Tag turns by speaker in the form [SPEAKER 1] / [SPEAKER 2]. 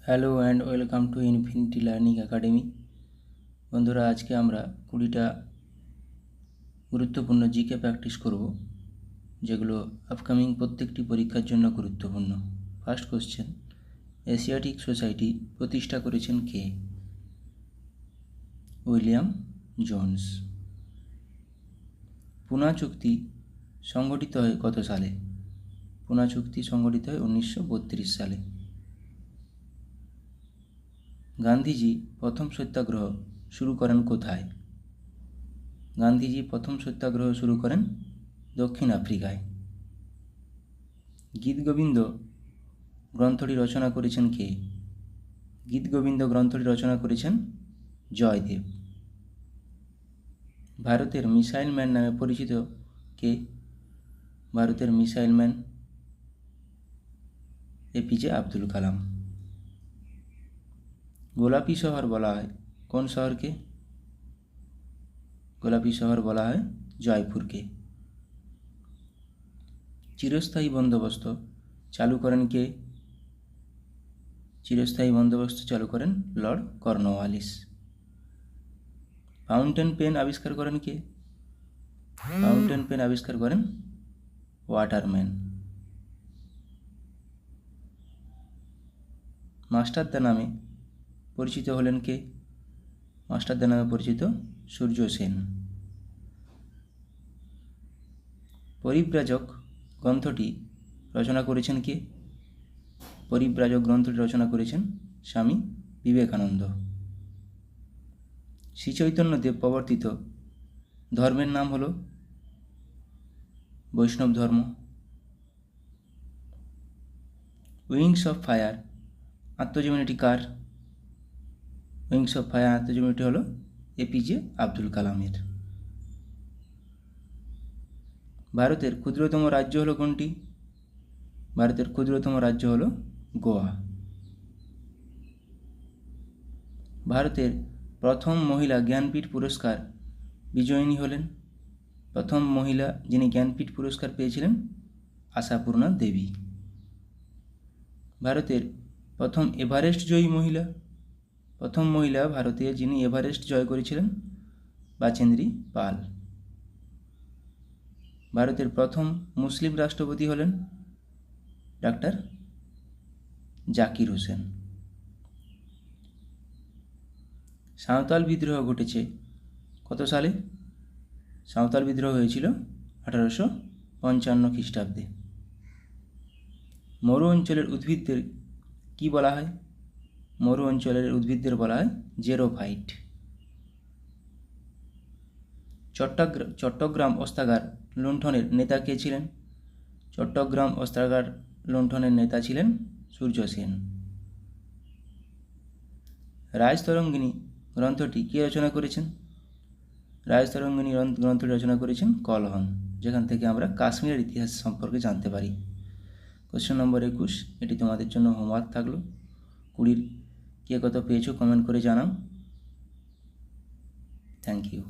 [SPEAKER 1] Hello and welcome to infinity learning academy. বন্ধুরা, আজকে আমরা 20টা গুরুত্বপূর্ণ জিকে প্র্যাকটিস করব, যেগুলো আপকামিং প্রত্যেকটি পরীক্ষার জন্য গুরুত্বপূর্ণ। ফার্স্ট কোশ্চেন, এশিয়াটিক সোসাইটি প্রতিষ্ঠা করেছেন কে? William Jones. পুনা চুক্তি সংগঠিত হয় কত সালে? পুনা চুক্তি সংগঠিত হয় 1932 সালে। গান্ধীজি প্রথম সত্যাগ্রহ শুরু করেন কোথায়? গান্ধীজি প্রথম সত্যাগ্রহ শুরু করেন দক্ষিণ আফ্রিকায়। গীতগোবিন্দ গ্রন্থটি রচনা করেছেন কে? গীতগোবিন্দ গ্রন্থটি রচনা করেছেন জয়দেব। ভারতের মিসাইল ম্যান নামে পরিচিত কে? ভারতের missile man APJ Abdul Kalam. গোলাপি শহর বলা হয় কোন শহরকে? গোলাপি শহর বলা হয় জয়পুরকে। চিরস্থায়ী বন্দোবস্ত চালু করেন কে? চিরস্থায়ী বন্দোবস্ত চালু করেন লর্ড কর্নওয়ালিস। ফাউন্টেন পেন আবিষ্কার করেন কে? ফাউন্টেন পেন আবিষ্কার করেন ওয়াটারম্যান। মাস্টারদা নামে পরিচিত হলেন কে? মাস্টারদা নামে পরিচিত সূর্য সেন। পরিব্রাজক গ্রন্থটি রচনা করেছেন কে? পরিব্রাজক গ্রন্থটি রচনা করেছেন স্বামী বিবেকানন্দ। শ্রীচৈতন্যদেব প্রবর্তিত ধর্মের নাম হল বৈষ্ণব ধর্ম। উইংস অফ ফায়ার আত্মজীবনীটি কার? উইংস অফ ফায়ার আত্মজীবনীটি হল এপিজে আব্দুল কালামের। ভারতের ক্ষুদ্রতম রাজ্য হলো কোনটি? ভারতের ক্ষুদ্রতম রাজ্য হলো গোয়া। ভারতের প্রথম মহিলা জ্ঞানপীঠ পুরস্কার বিজয়িনী হলেন? প্রথম মহিলা যিনি জ্ঞানপীঠ পুরস্কার পেয়েছিলেন আশাপূর্ণা দেবী। ভারতের প্রথম এভারেস্ট জয়ী মহিলা? প্রথম মহিলা ভারতে যিনি এভারেস্ট জয় করেছিলেন বাচেন্দ্রী পাল। ভারতের প্রথম মুসলিম রাষ্ট্রপতি হলেন ডাক্তার জাকির হোসেন। সাঁওতাল বিদ্রোহ ঘটেছে কত সালে? সাঁওতাল বিদ্রোহ হয়েছিল 1855 খ্রিস্টাব্দে। মরু অঞ্চলের উদ্ভিদদের কি বলা হয়? মরু অঞ্চলের উদ্ভিদদের বলা হয় জেরোফাইট। চট্টগ্রাম অস্ত্রাগার লুণ্ঠনের নেতা কে ছিলেন? চট্টগ্রাম অস্ত্রাগার লুণ্ঠনের নেতা ছিলেন সূর্য সেন। রাজতরঙ্গিনী গ্রন্থটি কে রচনা করেছেন? রাজতরঙ্গিনী গ্রন্থটি রচনা করেছেন কলহন, যেখান থেকে আমরা কাশ্মীরের ইতিহাস সম্পর্কে জানতে পারি। কোশ্চেন নম্বর 21, এটি তোমাদের জন্য হোমওয়ার্ক থাকলো। 20 কে কত পেয়েছো কমেন্ট করে জানাও। Thank you.